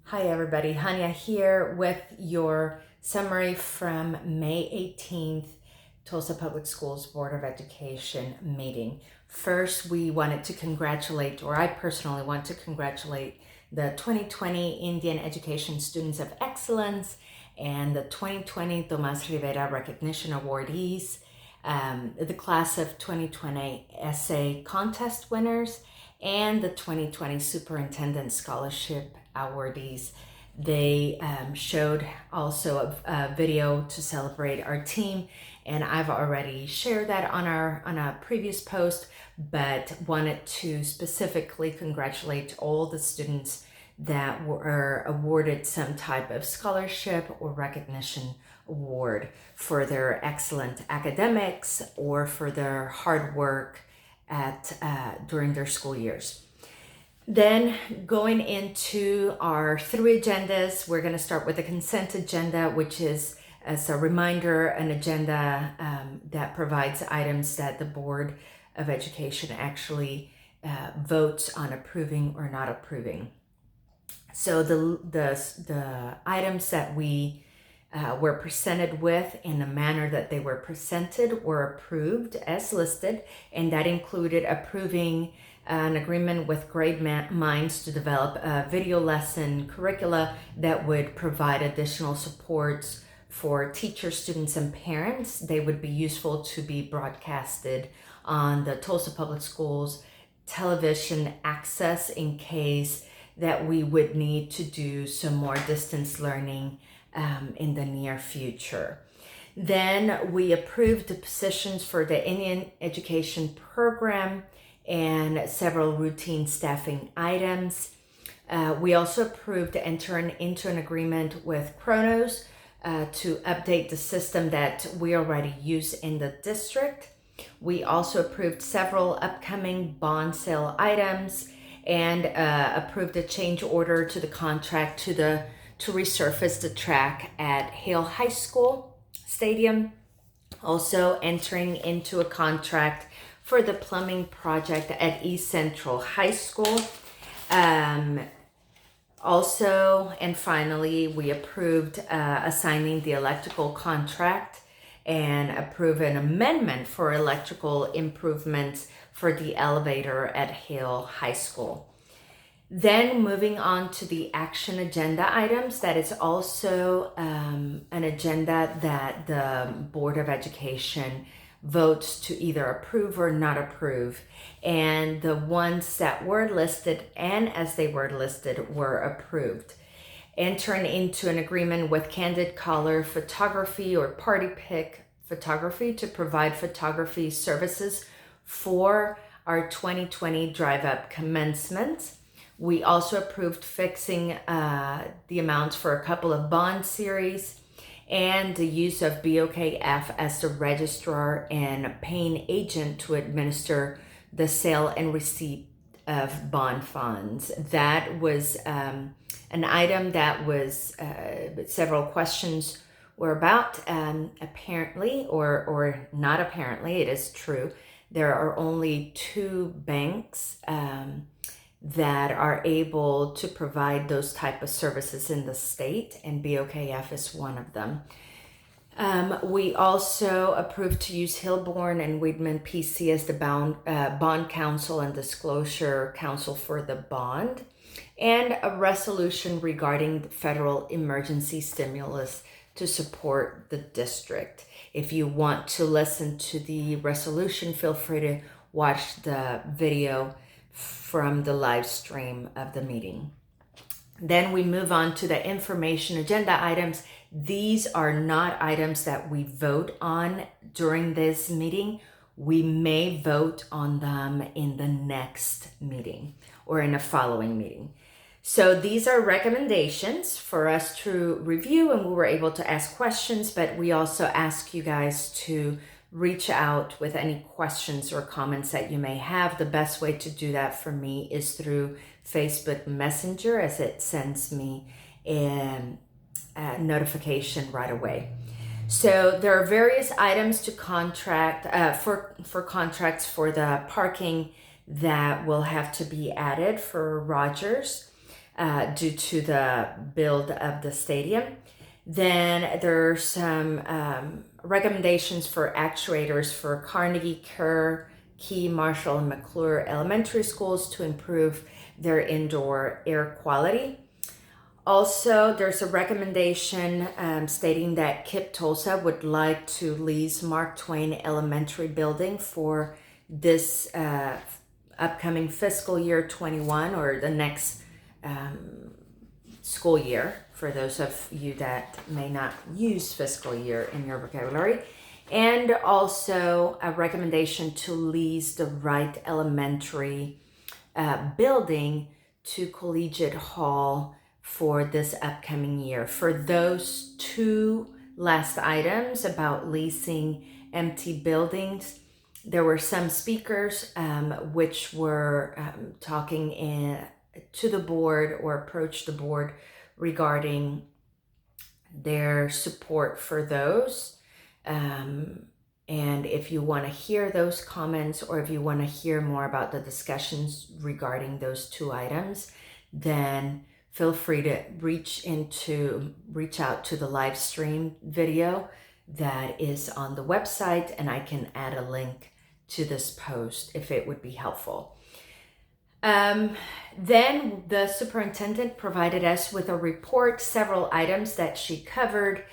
Hi everybody, Hania here with your summary from May 18th, Tulsa Public Schools Board of Education meeting. First, we wanted to congratulate, or I personally want to congratulate the 2020 Indian Education Students of Excellence and the 2020 Tomas Rivera Recognition Awardees, the class of 2020 essay contest winners, and the 2020 Superintendent Scholarship awardees. They showed also a video to celebrate our team, and I've already shared that on a previous post, but wanted to specifically congratulate all the students that were awarded some type of scholarship or recognition award for their excellent academics or for their hard work during their school years. Then going into our three agendas, we're going to start with the consent agenda, which is, as a reminder, an agenda that provides items that the Board of Education actually votes on approving or not approving. So the items that we were presented with in the manner that they were presented were approved as listed, and that included approving an agreement with Grade Minds to develop a video lesson curricula that would provide additional supports for teachers, students, and parents. They would be useful to be broadcasted on the Tulsa Public Schools television access in case that we would need to do some more distance learning in the near future. Then we approved the positions for the Indian Education Program and several routine staffing items. We also approved entering into an agreement with Kronos to update the system that we already use in the district. We also approved several upcoming bond sale items and approved a change order to the contract to resurface the track at Hale High School Stadium. Also entering into a contract for the plumbing project at East Central High School. Also, and finally, we approved assigning the electrical contract and approve an amendment for electrical improvements for the elevator at Hale High School. Then moving on to the action agenda items, that is also an agenda that the Board of Education votes to either approve or not approve. And the ones that were listed and as they were listed were approved. Entering into an agreement with Candid Color Photography or Party Pick Photography to provide photography services for our 2020 drive-up commencement. We also approved fixing the amounts for a couple of bond series and the use of BOKF as the registrar and paying agent to administer the sale and receipt of bond funds. That was an item that was several questions were about. Apparently, or not apparently, it is true, there are only two banks that are able to provide those type of services in the state, and BOKF is one of them. We also approved to use Hilborn and Weidman PC as the bond counsel and disclosure counsel for the bond, and a resolution regarding the federal emergency stimulus to support the district. If you want to listen to the resolution, feel free to watch the video from the live stream of the meeting. Then we move on to the information agenda items. These are not items that we vote on during this meeting. We may vote on them in the next meeting or in a following meeting. So these are recommendations for us to review, and we were able to ask questions, but we also ask you guys to reach out with any questions or comments that you may have. The best way to do that for me is through Facebook Messenger, as it sends me a notification right away. So there are various items to contract for contracts for the parking that will have to be added for Rogers. due to the build of the stadium. Then there's some recommendations for actuators for Carnegie, Kerr, Key, Marshall, and McClure elementary schools to improve their indoor air quality. Also, there's a recommendation stating that KIPP Tulsa would like to lease Mark Twain Elementary building for this upcoming fiscal year 21, or the next school year, for those of you that may not use fiscal year in your vocabulary. And also a recommendation to lease the Wright Elementary building to Collegiate Hall for this upcoming year. For those two last items about leasing empty buildings, there were some speakers which were talking to the board or approached the board regarding their support for those. And if you want to hear those comments, or if you want to hear more about the discussions regarding those two items, then feel free to reach out to the live stream video that is on the website, and I can add a link to this post if it would be helpful. Then the superintendent provided us with a report, several items that she covered.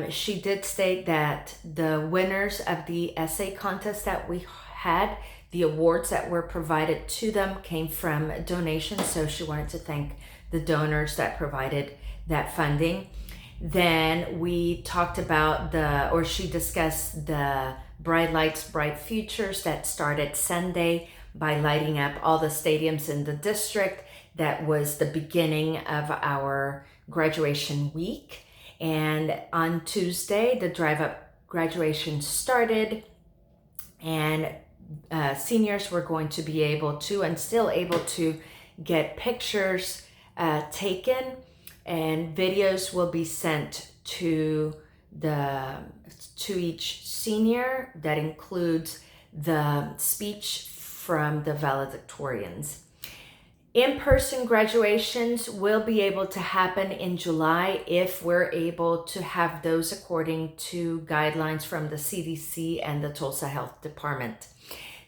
She did state that the winners of the essay contest that we had, the awards that were provided to them, came from donations. So she wanted to thank the donors that provided that funding. Then we talked about she discussed the Bright Lights, Bright Futures that started Sunday by lighting up all the stadiums in the district. That was the beginning of our graduation week. And on Tuesday, the drive-up graduation started, and seniors were going to be able to, and still able to, get pictures taken, and videos will be sent to each senior. That includes the speech from the valedictorians. In-person graduations will be able to happen in July if we're able to have those according to guidelines from the CDC and the Tulsa Health Department.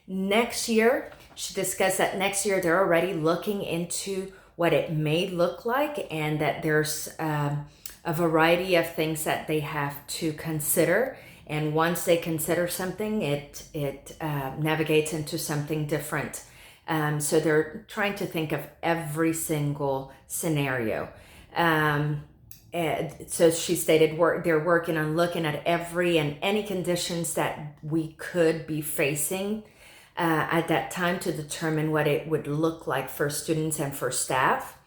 Next year, she discussed that next year they're already looking into what it may look like, and that there's a variety of things that they have to consider. And once they consider something, it navigates into something different. So they're trying to think of every single scenario. So she stated they're working on looking at every and any conditions that we could be facing at that time to determine what it would look like for students and for staff.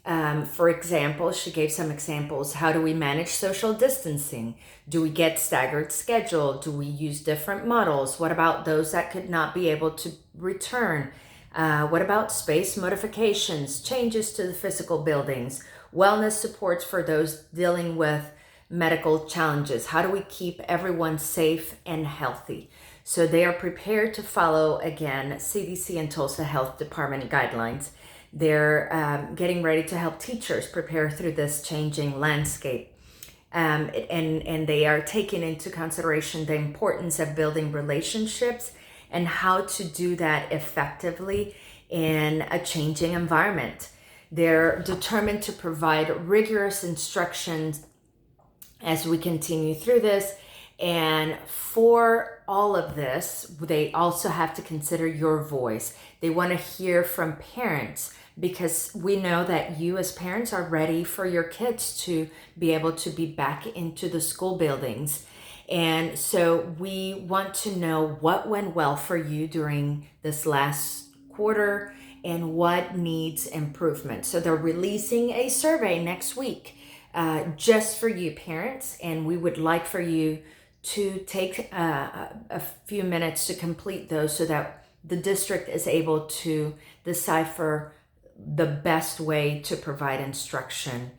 For example, she gave some examples. How do we manage social distancing? Do we get staggered schedule? Do we use different models? What about those that could not be able to return? What about space modifications, changes to the physical buildings, wellness supports for those dealing with medical challenges? How do we keep everyone safe and healthy? So they are prepared to follow, again, CDC and Tulsa Health Department guidelines. They're getting ready to help teachers prepare through this changing landscape. And they are taking into consideration the importance of building relationships and how to do that effectively in a changing environment. They're determined to provide rigorous instructions as we continue through this. And for all of this, they also have to consider your voice. They want to hear from parents, because we know that you as parents are ready for your kids to be able to be back into the school buildings. And so we want to know what went well for you during this last quarter and what needs improvement. So they're releasing a survey next week just for you parents, and we would like for you to take a few minutes to complete those so that the district is able to decipher the best way to provide instruction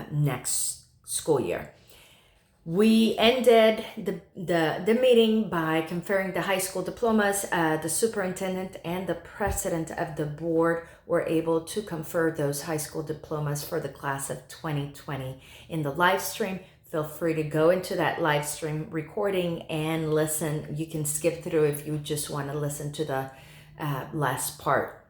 next school year. We ended the meeting by conferring the high school diplomas. The superintendent and the president of the board were able to confer those high school diplomas for the class of 2020 in the live stream. Feel free to go into that live stream recording and listen. You can skip through if you just want to listen to the last part.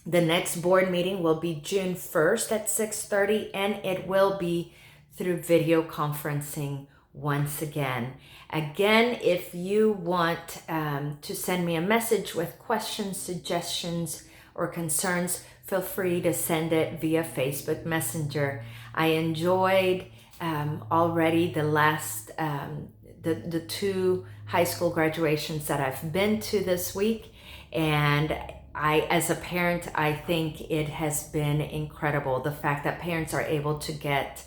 The next board meeting will be June 1st at 6:30, and it will be through video conferencing once again. Again, if you want to send me a message with questions, suggestions, or concerns, feel free to send it via Facebook Messenger. I enjoyed already the last, the two high school graduations that I've been to this week, and as a parent, I think it has been incredible. The fact that parents are able to get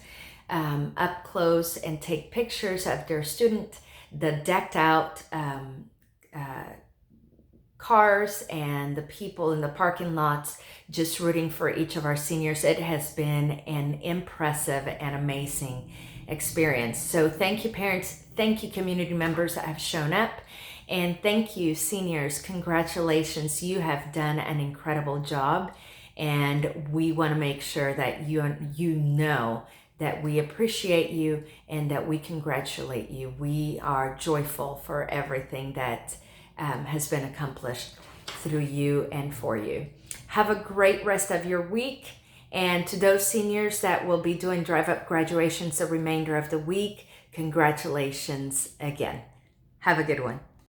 up close and take pictures of their student, the decked out cars and the people in the parking lots just rooting for each of our seniors. It has been an impressive and amazing experience. So thank you, parents. Thank you, community members that have shown up. And thank you, seniors. Congratulations. You have done an incredible job. And we want to make sure that you know that we appreciate you and that we congratulate you. We are joyful for everything that has been accomplished through you and for you. Have a great rest of your week. And to those seniors that will be doing drive-up graduations the remainder of the week, congratulations again. Have a good one.